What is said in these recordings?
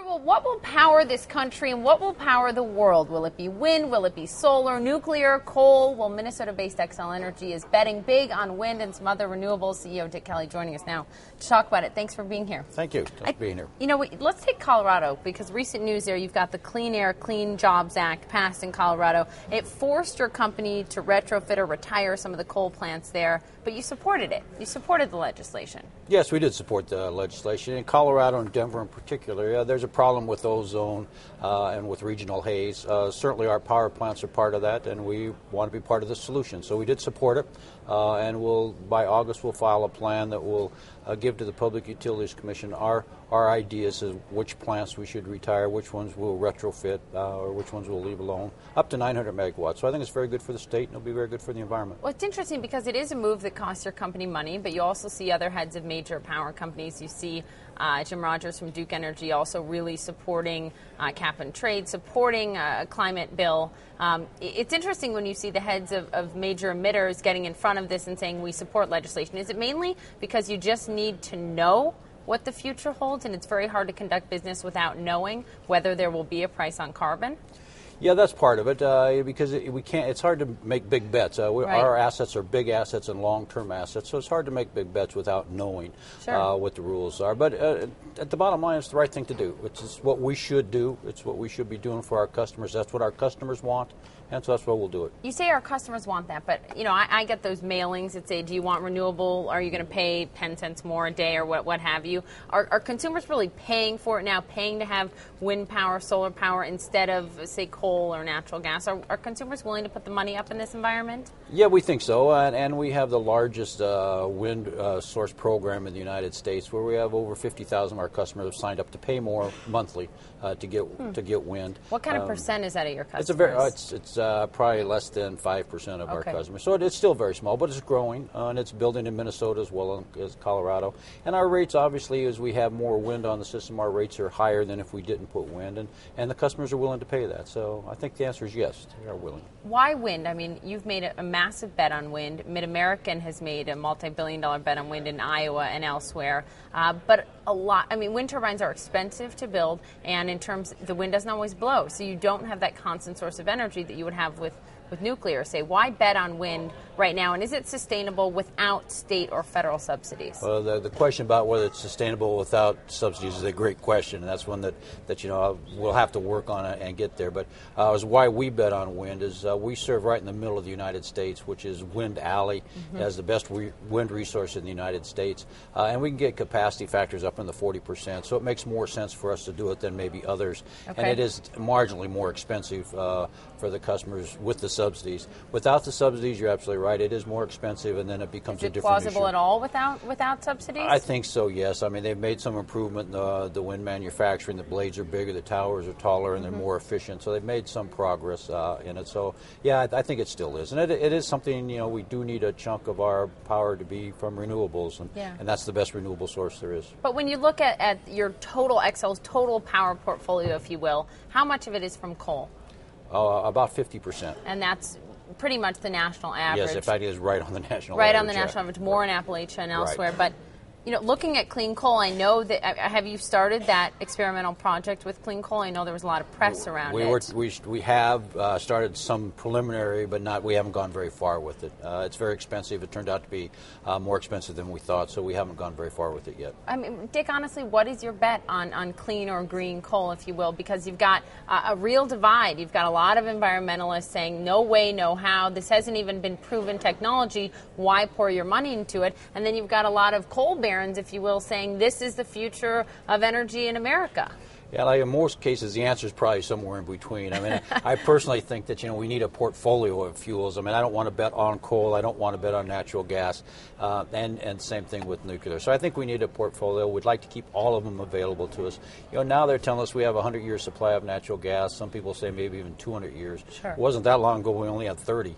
Well, what will power this country and what will power the world? Will it be wind? Will it be solar, nuclear, coal? Well, Minnesota-based Xcel Energy is betting big on wind and some other renewables. CEO Dick Kelly joining us now to talk about it. Thanks for being here. Thank you. Thanks for being here. You know, let's take Colorado, because recent news there, you've got the Clean Air, Clean Jobs Act passed in Colorado. It forced your company to retrofit or retire some of the coal plants there, but you supported it. You supported the legislation. Yes, we did support the legislation. In Colorado and Denver in particular, there's a problem with ozone and with regional haze. Certainly our power plants are part of that, and we want to be part of the solution. So we did support it, and by August we'll file a plan that will give to the Public Utilities Commission our ideas of which plants we should retire, which ones we'll retrofit, or which ones we'll leave alone, up to 900 megawatts. So I think it's very good for the state, and it'll be very good for the environment. Well, it's interesting because it is a move that costs your company money, but you also see other heads of major power companies. You see Jim Rogers from Duke Energy also really supporting cap and trade, supporting a climate bill. It's interesting when you see the heads of major emitters getting in front of this and saying we support legislation. Is it mainly because you just need to know what the future holds, and it's very hard to conduct business without knowing whether there will be a price on carbon? Yeah, that's part of it, because we can't. It's hard to make big bets. Right. Our assets are big assets and long-term assets, so it's hard to make big bets without knowing what the rules are. But at the bottom line, it's the right thing to do. It's what we should do. It's what we should be doing for our customers. That's what our customers want, and so that's why we'll do it. You say our customers want that, but I get those mailings that say, "Do you want renewable? Are you going to pay 10 cents more a day, or what have you?" Are consumers really paying for it now? Paying to have wind power, solar power instead of, say, coal or natural gas? Are consumers willing to put the money up in this environment? Yeah, we think so, and we have the largest wind source program in the United States, where we have over 50,000 of our customers have signed up to pay more monthly to get wind. What kind of percent is that of your customers? It's probably less than 5% of our customers, so it's still very small, but it's growing, and it's building in Minnesota as well as Colorado. And our rates, obviously, as we have more wind on the system, our rates are higher than if we didn't put wind, and the customers are willing to pay that. So I think the answer is yes, they are willing. Why wind? I mean, you've made a massive bet on wind. Mid-American has made a multi-billion-dollar bet on wind in Iowa and elsewhere. But wind turbines are expensive to build, and in terms, the wind doesn't always blow, so you don't have that constant source of energy that you would have with nuclear. Say, why bet on wind right now, and is it sustainable without state or federal subsidies? Well, the question about whether it's sustainable without subsidies is a great question, and that's one that we'll have to work on it and get there. But as why we bet on wind is we serve right in the middle of the United States, which is Wind Alley. It has the best wind resource in the United States, and we can get capacity factors up in the 40%, so it makes more sense for us to do it than maybe others. Okay. And it is marginally more expensive for the customers with the subsidies. Without the subsidies, you're absolutely right. It is more expensive, and then it becomes a different issue. Is it plausible at all without subsidies? I think so, yes. I mean, they've made some improvement in the wind manufacturing. The blades are bigger, the towers are taller, and they're more efficient. So they've made some progress in it. So, yeah, I think it still is. And it is something, we do need a chunk of our power to be from renewables, and that's the best renewable source there is. But when you look at your Xcel's total power portfolio, if you will, how much of it is from coal? About 50%. And that's pretty much the national average. Yes, in fact, it is right on the national average. Right on the national average, more in Appalachia and elsewhere. Right. But, looking at clean coal, I know that, have you started that experimental project with clean coal? I know there was a lot of press around it. We have started some preliminary, but we haven't gone very far with it. It's very expensive. It turned out to be more expensive than we thought, so we haven't gone very far with it yet. I mean, Dick, honestly, what is your bet on clean or green coal, if you will? Because you've got a real divide. You've got a lot of environmentalists saying, no way, no how. This hasn't even been proven technology. Why pour your money into it? And then you've got a lot of coal barons, if you will, saying this is the future of energy in America. Yeah, like in most cases, the answer is probably somewhere in between. I mean, I personally think that, we need a portfolio of fuels. I mean, I don't want to bet on coal. I don't want to bet on natural gas, and same thing with nuclear. So I think we need a portfolio. We'd like to keep all of them available to us. Now they're telling us we have a 100-year supply of natural gas. Some people say maybe even 200 years. Sure. It wasn't that long ago we only had 30.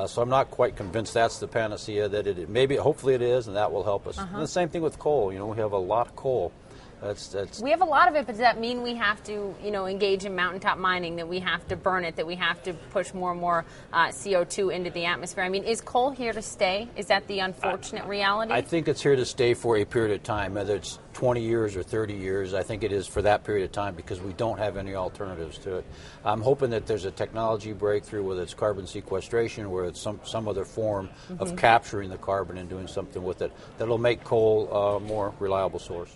So I'm not quite convinced that's the panacea that it is. Hopefully it is, and that will help us. And the same thing with coal. We have a lot of coal. We have a lot of it, but does that mean we have to, engage in mountaintop mining, that we have to burn it, that we have to push more and more CO2 into the atmosphere? I mean, is coal here to stay? Is that the unfortunate reality? I think it's here to stay for a period of time, whether it's 20 years or 30 years. I think it is for that period of time because we don't have any alternatives to it. I'm hoping that there's a technology breakthrough, whether it's carbon sequestration, where it's some other form of capturing the carbon and doing something with it that'll make coal a more reliable source.